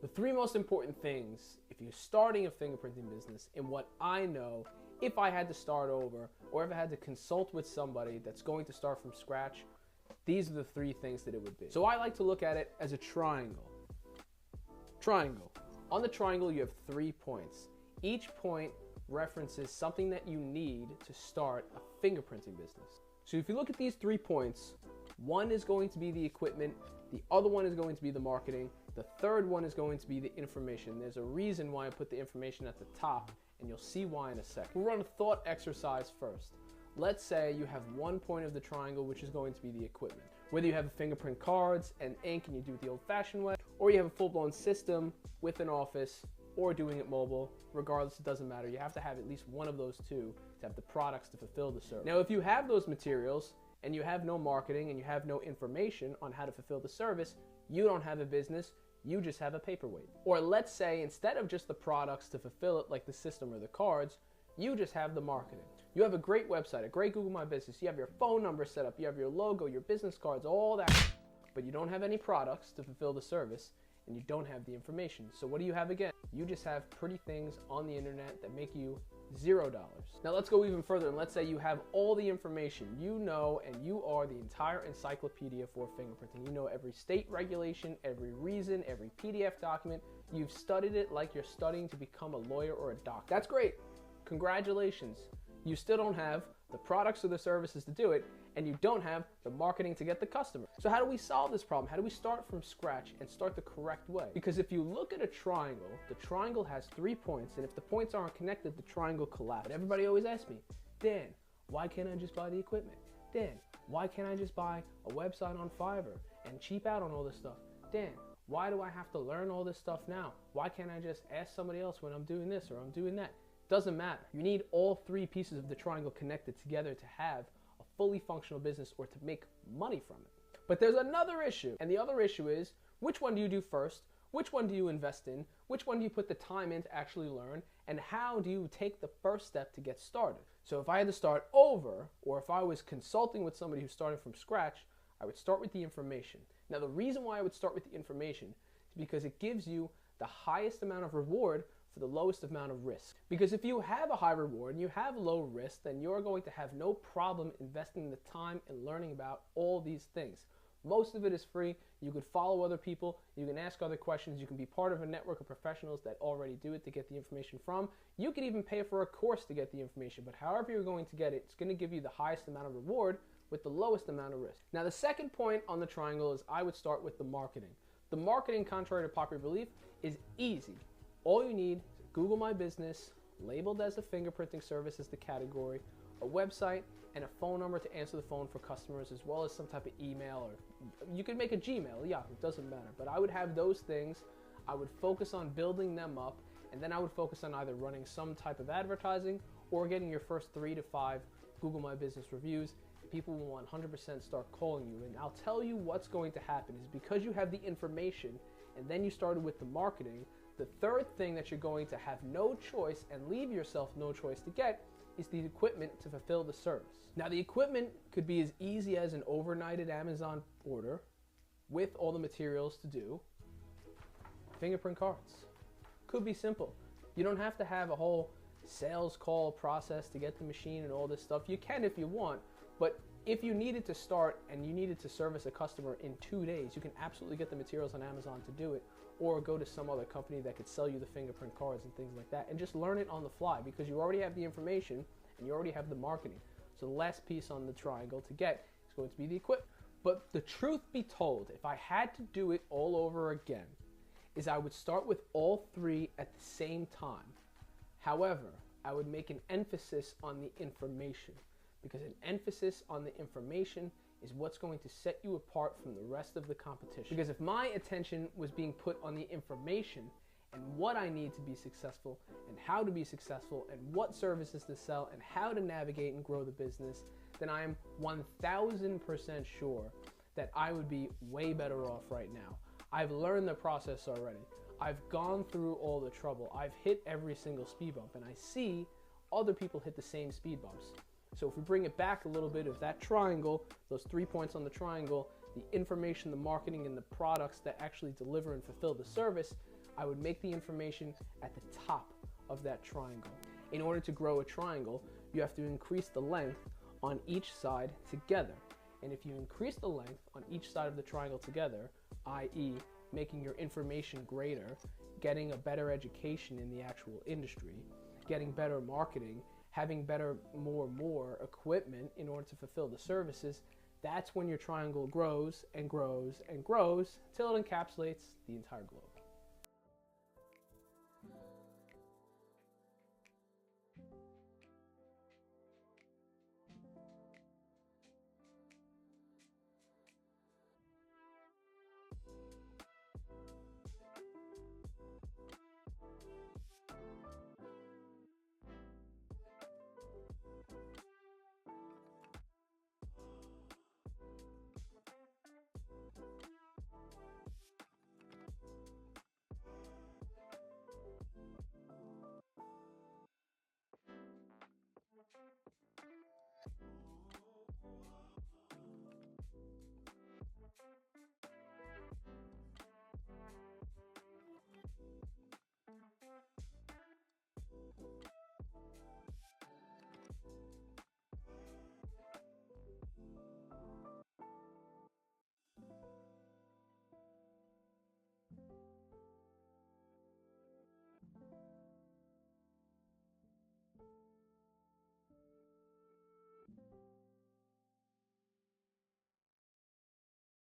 The three most important things if you're starting a fingerprinting business, and what I know, if I had to start over or if I had to consult with somebody that's going to start from scratch, these are the three things that it would be. So I like to look at it as a triangle. Triangle. On the triangle, you have 3 points. Each point references something that you need to start a fingerprinting business. So if you look at these 3 points, one is going to be the equipment, the other one is going to be the marketing, the third one is going to be the information. There's a reason why I put the information at the top, and you'll see why in a second. We'll run a thought exercise first. Let's say you have one point of the triangle, which is going to be the equipment. Whether you have fingerprint cards and ink and you do it the old-fashioned way, or you have a full-blown system with an office, or doing it mobile, regardless, it doesn't matter. You have to have at least one of those two to have the products to fulfill the service. Now, if you have those materials and you have no marketing and you have no information on how to fulfill the service, you don't have a business, you just have a paperweight. Or let's say instead of just the products to fulfill it, like the system or the cards, you just have the marketing. You have a great website, a great Google My Business, you have your phone number set up, you have your logo, your business cards, all that, but you don't have any products to fulfill the service, and you don't have the information. So what do you have again? You just have pretty things on the internet that make you $0. Now let's go even further, and let's say you have all the information. You know, and you are the entire encyclopedia for fingerprinting. You know every state regulation, every reason, every PDF document. You've studied it like you're studying to become a lawyer or a doctor. That's great. Congratulations. You still don't have the products or the services to do it, and you don't have the marketing to get the customer. So how do we solve this problem? How do we start from scratch and start the correct way? Because if you look at a triangle, the triangle has 3 points, and if the points aren't connected, the triangle collapses. Everybody always asks me, Dan, why can't I just buy the equipment? Dan, why can't I just buy a website on Fiverr and cheap out on all this stuff? Dan, why do I have to learn all this stuff now? Why can't I just ask somebody else when I'm doing this or I'm doing that? Doesn't matter. You need all 3 pieces of the triangle connected together to have a fully functional business or to make money from it. But there's another issue, and the other issue is, which one do you do first? Which one do you invest in? Which one do you put the time in to actually learn? And how do you take the first step to get started? So if I had to start over, or if I was consulting with somebody who's starting from scratch, I would start with the information. Now the reason why I would start with the information is because it gives you the highest amount of reward for the lowest amount of risk. Because if you have a high reward and you have low risk, then you're going to have no problem investing the time and learning about all these things. Most of it is free. You could follow other people, you can ask other questions, you can be part of a network of professionals that already do it to get the information from. You could even pay for a course to get the information, but however you're going to get it, it's going to give you the highest amount of reward with the lowest amount of risk. Now the second point on the triangle is I would start with the marketing. The marketing, contrary to popular belief, is easy. All you need is Google My Business, labeled as a fingerprinting service as the category, a website, and a phone number to answer the phone for customers, as well as some type of email, or you could make a Gmail, Yahoo, it doesn't matter. But I would have those things, I would focus on building them up, and then I would focus on either running some type of advertising or getting your first 3 to 5 Google My Business reviews. People will 100% start calling you, and I'll tell you what's going to happen is because you have the information and then you started with the marketing, the third thing that you're going to have no choice and leave yourself no choice to get is the equipment to fulfill the service. Now the equipment could be as easy as an overnighted Amazon order with all the materials to do fingerprint cards. Could be simple. You don't have to have a whole sales call process to get the machine and all this stuff. You can if you want, but if you needed to start and you needed to service a customer in 2 days, you can absolutely get the materials on Amazon to do it, or go to some other company that could sell you the fingerprint cards and things like that, and just learn it on the fly because you already have the information and you already have the marketing. So the last piece on the triangle to get is going to be the equipment. But the truth be told, if I had to do it all over again, is I would start with all 3 at the same time. However, I would make an emphasis on the information, because an emphasis on the information is what's going to set you apart from the rest of the competition. Because if my attention was being put on the information and what I need to be successful and how to be successful and what services to sell and how to navigate and grow the business, then I am 1000% sure that I would be way better off right now. I've learned the process already. I've gone through all the trouble. I've hit every single speed bump, and I see other people hit the same speed bumps. So if we bring it back a little bit of that triangle, those 3 points on the triangle, the information, the marketing, and the products that actually deliver and fulfill the service, I would make the information at the top of that triangle. In order to grow a triangle, you have to increase the length on each side together. And if you increase the length on each side of the triangle together, i.e. making your information greater, getting a better education in the actual industry, getting better marketing, having better, more equipment in order to fulfill the services, that's when your triangle grows and grows and grows till it encapsulates the entire globe.